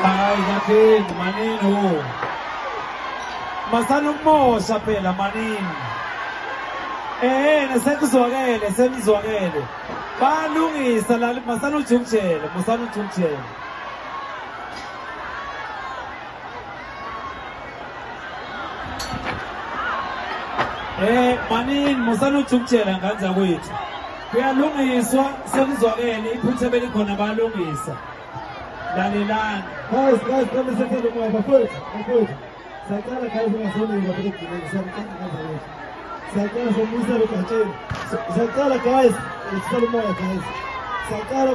Hayi kaphindi manini masanumosha phela manini. Senizwakele. Balungisa la masanujumjele. Manini musanujumjela nganza kwethu. Kuyalungiswa senizwakele iphutha belikhona balungisa. Lalelani. Guys, come and settle the boy. Bafowethu. Sacala guys ungasonela bekugcina ngisakuthatha Sacala somusa lokatsheni. Sacala guys, sicela umoya guys. Sacala